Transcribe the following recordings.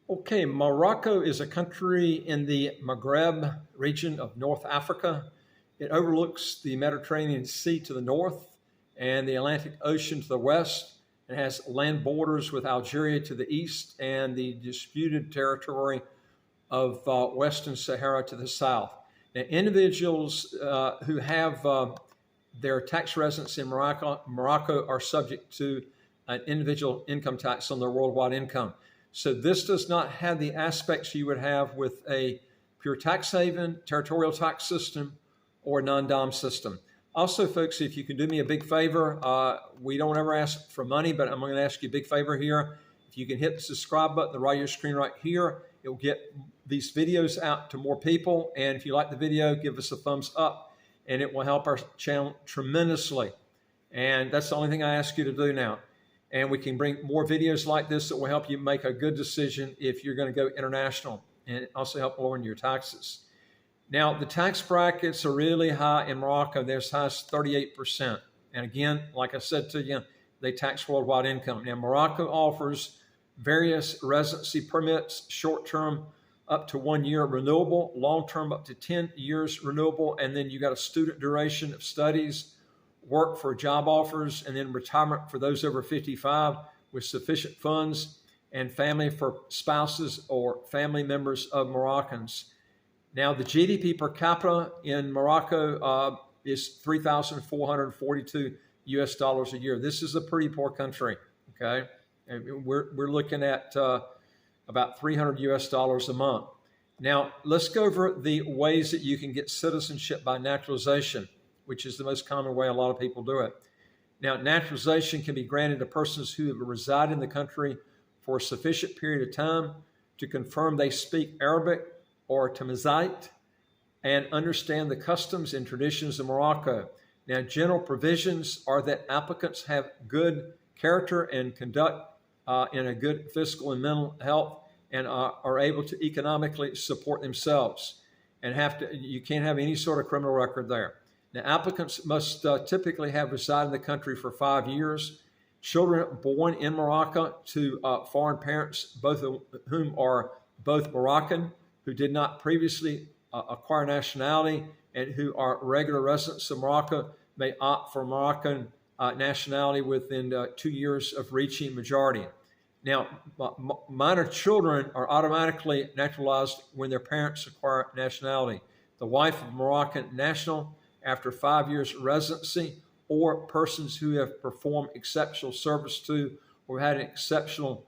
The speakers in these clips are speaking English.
Okay, Morocco is a country in the Maghreb region of North Africa. It overlooks the Mediterranean Sea to the north and the Atlantic Ocean to the west. It has land borders with Algeria to the east and the disputed territory of Western Sahara to the south. Now, individuals who have their tax residence in Morocco are subject to an individual income tax on their worldwide income. So this does not have the aspects you would have with a pure tax haven, territorial tax system, or non-dom system. Also, folks, if you can do me a big favor, we don't ever ask for money, but I'm going to ask you a big favor here. If you can hit the subscribe button, the right of your screen right here, it will get these videos out to more people. And if you like the video, give us a thumbs up, and it will help our channel tremendously. And that's the only thing I ask you to do now. And we can bring more videos like this that will help you make a good decision if you're going to go international, and also help lowering your taxes. Now, the tax brackets are really high in Morocco. They're as high as 38%. And again, like I said to you, they tax worldwide income. Now, Morocco offers various residency permits, short-term up to 1 year renewable, long-term up to 10 years renewable, and then you got a student duration of studies, work for job offers, and then retirement for those over 55 with sufficient funds, and family for spouses or family members of Moroccans. Now, the GDP per capita in Morocco is 3,442 US dollars a year. This is a pretty poor country, okay? And we're looking at about 300 US dollars a month. Now, let's go over the ways that you can get citizenship by naturalization, which is the most common way a lot of people do it. Now, naturalization can be granted to persons who have resided in the country for a sufficient period of time to confirm they speak Arabic or Tamazight and understand the customs and traditions of Morocco. Now, general provisions are that applicants have good character and conduct in a good physical and mental health, and are able to economically support themselves, and you can't have any sort of criminal record there. Now, applicants must typically have resided in the country for 5 years. Children born in Morocco to foreign parents, both of whom are both Moroccan, who did not previously acquire nationality, and who are regular residents of Morocco, may opt for Moroccan nationality within 2 years of reaching majority. Now, minor children are automatically naturalized when their parents acquire nationality. The wife of a Moroccan national after 5 years residency, or persons who have performed exceptional service to or had an exceptional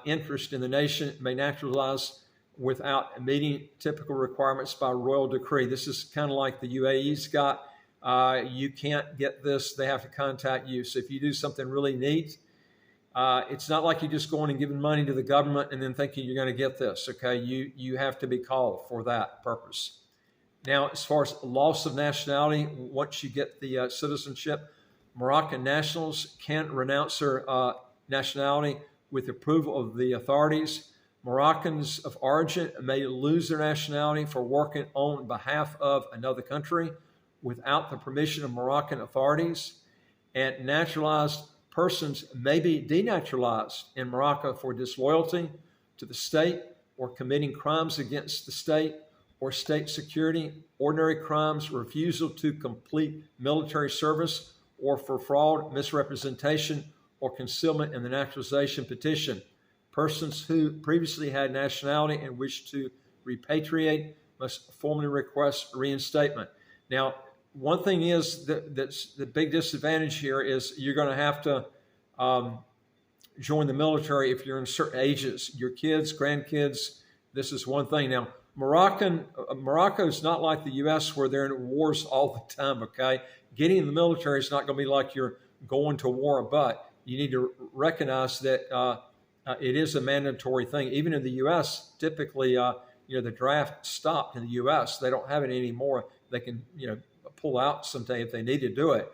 interest in the nation may naturalize without meeting typical requirements by royal decree. This is kind of like the UAE's got. You can't get this, they have to contact you. So if you do something really neat, it's not like you're just going and giving money to the government and then thinking you're going to get this, okay? You have to be called for that purpose. Now, as far as loss of nationality, once you get the citizenship, Moroccan nationals can renounce their nationality with approval of the authorities. Moroccans of origin may lose their nationality for working on behalf of another country without the permission of Moroccan authorities. And naturalized persons may be denaturalized in Morocco for disloyalty to the state or committing crimes against the state or state security, ordinary crimes, refusal to complete military service, or for fraud, misrepresentation, or concealment in the naturalization petition. Persons who previously had nationality and wish to repatriate must formally request reinstatement. Now, one thing is that's the big disadvantage here is you're going to have to join the military if you're in certain ages. Your kids, grandkids, this is one thing. Now, Morocco is not like the U.S. where they're in wars all the time, okay? Getting in the military is not going to be like you're going to war, but you need to recognize that it is a mandatory thing. Even in the U.S., typically, the draft stopped in the U.S. They don't have it anymore. They can, pull out someday if they need to do it.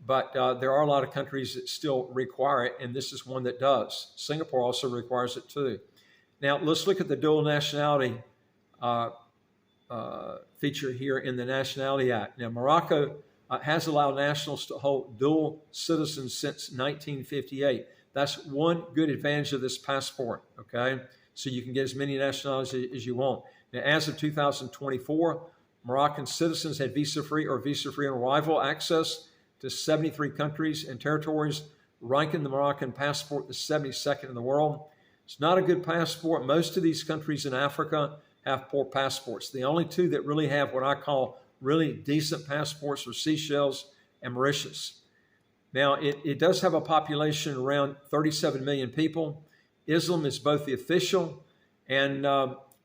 But there are a lot of countries that still require it, and this is one that does. Singapore also requires it too. Now, let's look at the dual nationality feature here in the Nationality Act. Now, Morocco has allowed nationals to hold dual citizens since 1958. That's one good advantage of this passport, okay? so you can get as many nationalities as you want. Now, as of 2024, Moroccan citizens had visa-free or visa-free on arrival access to 73 countries and territories, ranking the Moroccan passport the 72nd in the world. It's not a good passport. Most of these countries in Africa have poor passports. The only two that really have what I call really decent passports are Seychelles and Mauritius. Now, it does have a population around 37 million people. Islam is both the official and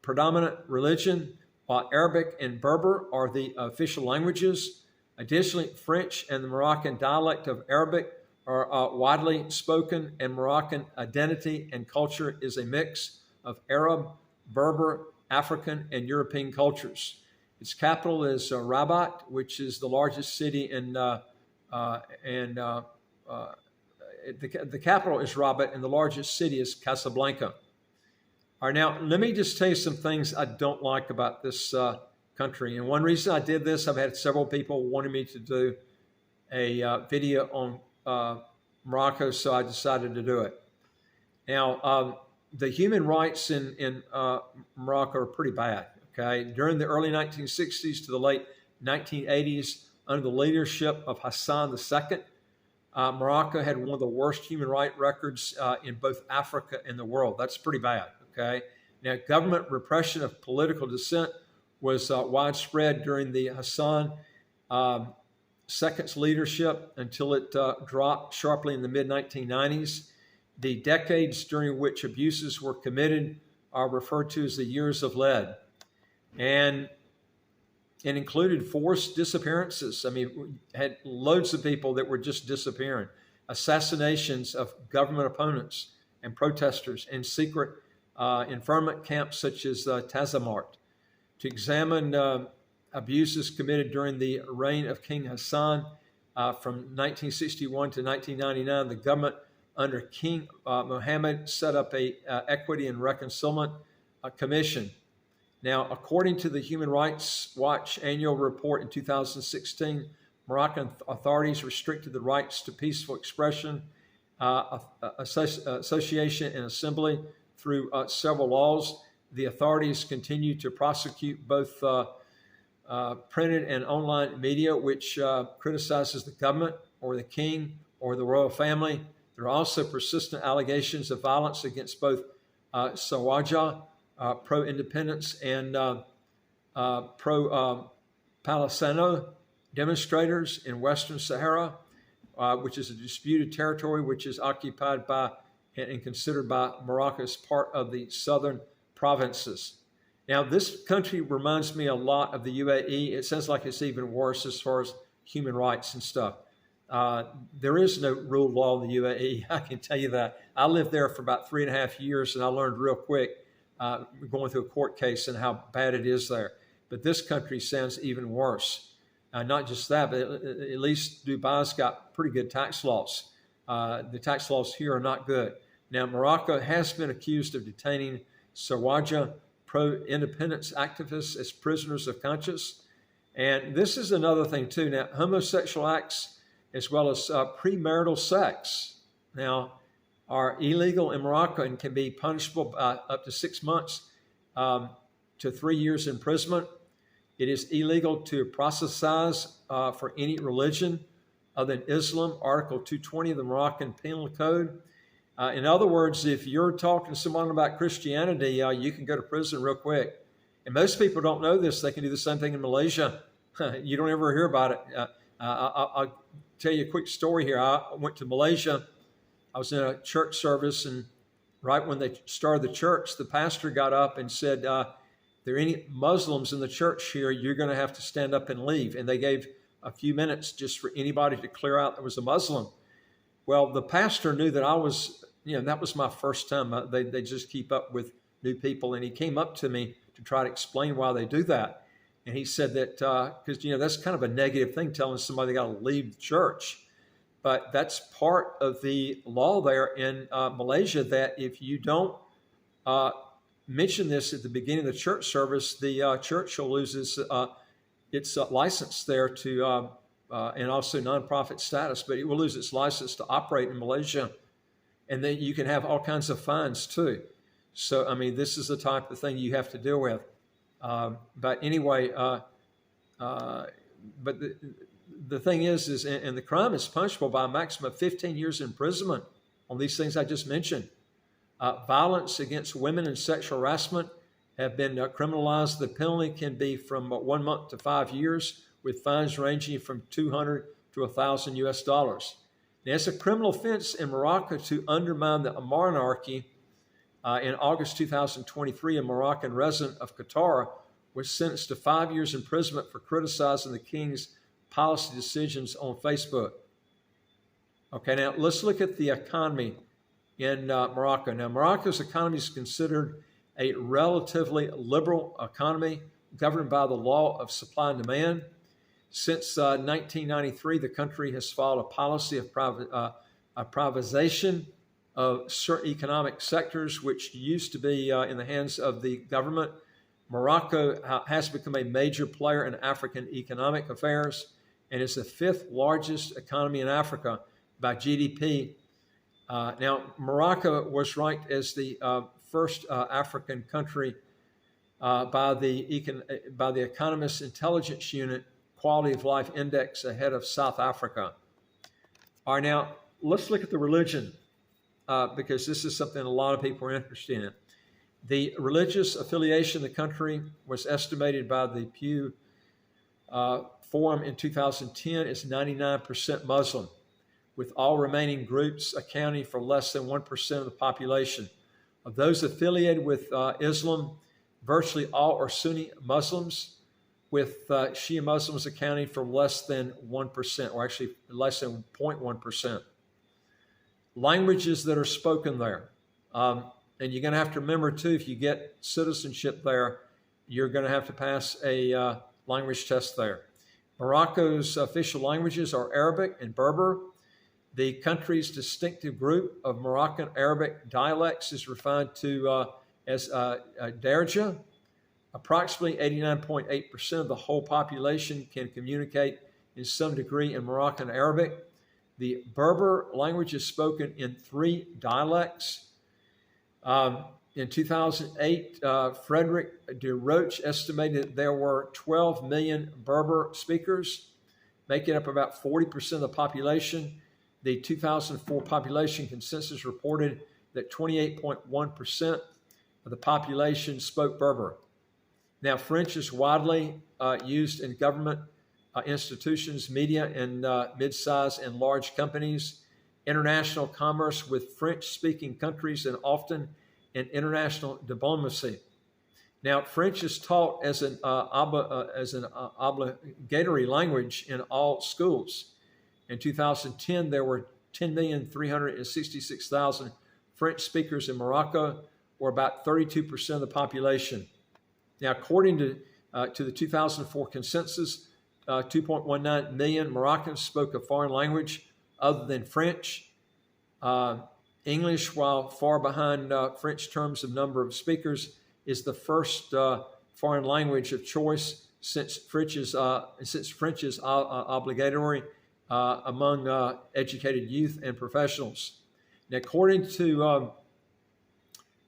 predominant religion, while Arabic and Berber are the official languages. Additionally, French and the Moroccan dialect of Arabic are widely spoken, and Moroccan identity and culture is a mix of Arab, Berber, African, and European cultures. Its capital is Rabat, which is the largest city the capital is Rabat, and the largest city is Casablanca. All right, now let me just tell you some things I don't like about this country. And one reason I did this, I've had several people wanting me to do a video on Morocco, so I decided to do it. Now, the human rights in Morocco are pretty bad. Okay, during the early 1960s to the late 1980s, under the leadership of Hassan II, Morocco had one of the worst human rights records in both Africa and the world. That's pretty bad. Okay, now government repression of political dissent was widespread during the Hassan II's leadership until it dropped sharply in the mid-1990s. The decades during which abuses were committed are referred to as the years of lead. And it included forced disappearances. I mean, we had loads of people that were just disappearing, assassinations of government opponents and protesters, and secret internment camps such as Tazamart. To examine abuses committed during the reign of King Hassan from 1961 to 1999, the government under King Mohammed set up a Equity and Reconciliation Commission. Now, according to the Human Rights Watch annual report in 2016, Moroccan authorities restricted the rights to peaceful expression, association, and assembly through several laws. The authorities continue to prosecute both printed and online media, which criticizes the government or the king or the royal family. There are also persistent allegations of violence against both Sawaja, pro-independence, and pro-Palestino demonstrators in Western Sahara, which is a disputed territory which is occupied by and considered by Morocco as part of the southern provinces. Now, this country reminds me a lot of the UAE. It sounds like it's even worse as far as human rights and stuff. There is no rule of law in the UAE, I can tell you that. I lived there for about 3.5 years, and I learned real quick going through a court case and how bad it is there. But this country sounds even worse. Not just that, but at least Dubai's got pretty good tax laws. The tax laws here are not good. Now, Morocco has been accused of detaining Sawaja pro-independence activists as prisoners of conscience. And this is another thing too. Now, homosexual acts as well as premarital sex now are illegal in Morocco and can be punishable by up to 6 months to 3 years imprisonment. It is illegal to proselytize for any religion other than Islam, Article 220 of the Moroccan Penal Code. In other words, if you're talking to someone about Christianity, you can go to prison real quick. And most people don't know this. They can do the same thing in Malaysia. You don't ever hear about it. I'll tell you a quick story here. I went to Malaysia. I was in a church service, and right when they started the church, the pastor got up and said, there are any Muslims in the church here, you're going to have to stand up and leave. And they gave a few minutes just for anybody to clear out that was a Muslim. Well, the pastor knew that I was, that was my first time. They just keep up with new people. And he came up to me to try to explain why they do that. And he said that, because, that's kind of a negative thing, telling somebody they got to leave the church. But that's part of the law there in Malaysia, that if you don't mention this at the beginning of the church service, the church will lose its license there to, and also nonprofit status, but it will lose its license to operate in Malaysia. And then you can have all kinds of fines too. So, I mean, this is the type of thing you have to deal with. But anyway, but the thing is, and the crime is punishable by a maximum of 15 years imprisonment on these things I just mentioned. Violence against women and sexual harassment have been criminalized. The penalty can be from 1 month to 5 years, with fines ranging from 200 to 1,000 US dollars. Now, it's a criminal offense in Morocco to undermine the monarchy. In August 2023, a Moroccan resident of Qatar was sentenced to 5 years imprisonment for criticizing the king's policy decisions on Facebook. Okay, now let's look at the economy in Morocco. Now, Morocco's economy is considered a relatively liberal economy governed by the law of supply and demand. Since 1993, the country has followed a policy of privatization of certain economic sectors, which used to be in the hands of the government. Morocco has become a major player in African economic affairs and is the 5th largest economy in Africa by GDP. Now, Morocco was ranked as the first African country by the Economist Intelligence Unit Quality of Life Index, ahead of South Africa. All right, now let's look at the religion, because this is something a lot of people are interested in. The religious affiliation of the country was estimated by the Pew Forum in 2010 is 99% Muslim, with all remaining groups accounting for less than 1% of the population. Of those affiliated with Islam, virtually all are Sunni Muslims, with Shia Muslims accounting for less than 1%, or actually less than 0.1%. Languages that are spoken there. And you're going to have to remember, too, if you get citizenship there, you're going to have to pass a language test there. Morocco's official languages are Arabic and Berber. The country's distinctive group of Moroccan Arabic dialects is referred to as Darija. Approximately 89.8% of the whole population can communicate in some degree in Moroccan Arabic. The Berber language is spoken in 3 dialects. In 2008, Frederick de Roche estimated there were 12 million Berber speakers, making up about 40% of the population. The 2004 population census reported that 28.1% of the population spoke Berber. Now, French is widely used in government institutions, media, and mid-sized and large companies, international commerce with French-speaking countries, and often in international diplomacy. Now, French is taught as an obligatory language in all schools. In 2010, there were 10,366,000 French speakers in Morocco, or about 32% of the population. Now, according to the 2004 census, 2.19 million Moroccans spoke a foreign language other than French. English, while far behind French terms of number of speakers, is the first foreign language of choice since French is obligatory among educated youth and professionals. Now, according to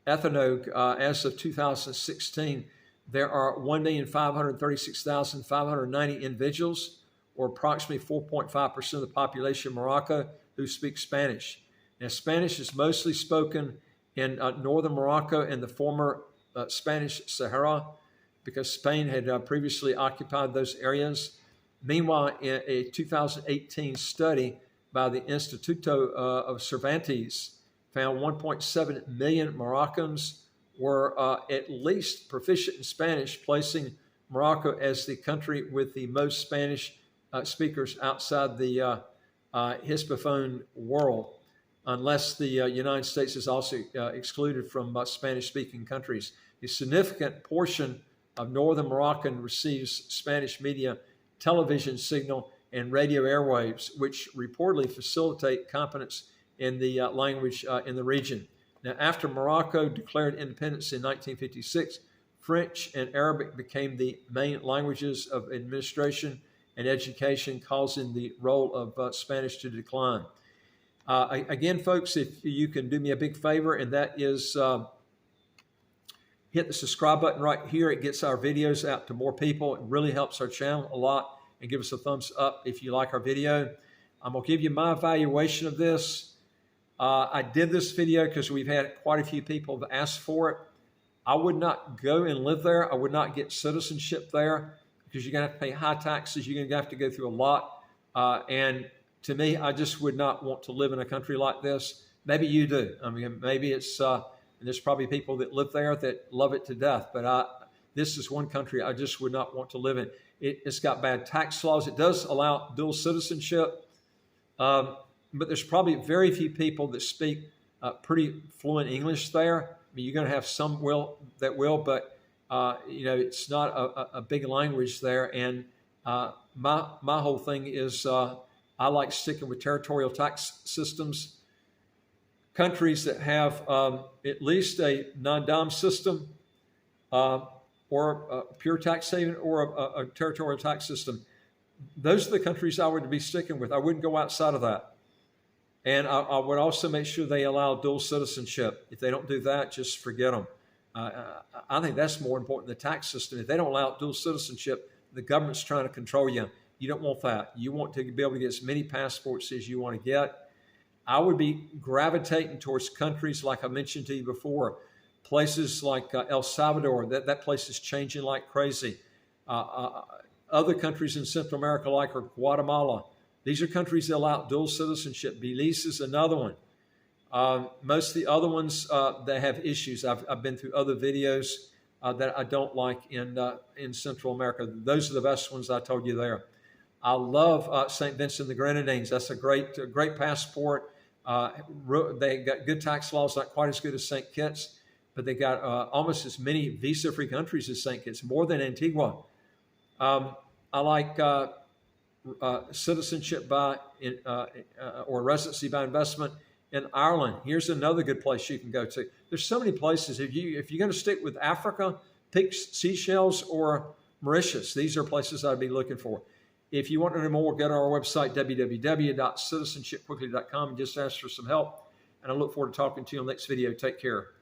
Ethnologue, as of 2016, there are 1,536,590 individuals, or approximately 4.5% of the population of Morocco, who speak Spanish. Now, Spanish is mostly spoken in northern Morocco and the former Spanish Sahara, because Spain had previously occupied those areas. Meanwhile, in a 2018 study by the Instituto of Cervantes found 1.7 million Moroccans were at least proficient in Spanish, placing Morocco as the country with the most Spanish speakers outside the Hispaphone world, unless the United States is also excluded from Spanish-speaking countries. A significant portion of northern Moroccan receives Spanish media, television signal, and radio airwaves, which reportedly facilitate competence in the language in the region. Now, after Morocco declared independence in 1956, French and Arabic became the main languages of administration and education, causing the role of Spanish to decline. Again, folks, if you can do me a big favor, and that is hit the subscribe button right here. It gets our videos out to more people. It really helps our channel a lot. And give us a thumbs up if you like our video. I'm going to give you my evaluation of this. I did this video because we've had quite a few people that asked for it. I would not go and live there. I would not get citizenship there because you're going to have to pay high taxes. You're going to have to go through a lot. And to me, I just would not want to live in a country like this. Maybe you do. I mean, maybe it's, and there's probably people that live there that love it to death. But this is one country I just would not want to live in. It's got bad tax laws. It does allow dual citizenship. But there's probably very few people that speak pretty fluent English there. I mean, you're going to have some that will, but it's not a big language there. And my whole thing is I like sticking with territorial tax systems. Countries that have at least a non-dom system or a pure tax haven or a territorial tax system. Those are the countries I would be sticking with. I wouldn't go outside of that. And I would also make sure they allow dual citizenship. If they don't do that, just forget them. I think that's more important than the tax system. If they don't allow dual citizenship, the government's trying to control you. You don't want that. You want to be able to get as many passports as you want to get. I would be gravitating towards countries like I mentioned to you before, places like El Salvador. That place is changing like crazy. Other countries in Central America like Guatemala. These are countries that allow dual citizenship. Belize is another one. Most of the other ones that have issues. I've been through other videos that I don't like in Central America. Those are the best ones I told you there. I love St. Vincent and the Grenadines. That's a great passport. They got good tax laws, not quite as good as St. Kitts, but they got almost as many visa-free countries as St. Kitts, more than Antigua. I like citizenship by or residency by investment in Ireland. Here's another good place you can go to. There's so many places. If you're going to stick with Africa, pick Seychelles or Mauritius. These are places I'd be looking for. If you want to know more, go to our website, www.citizenshipquickly.com, and just ask for some help. And I look forward to talking to you on the next video. Take care.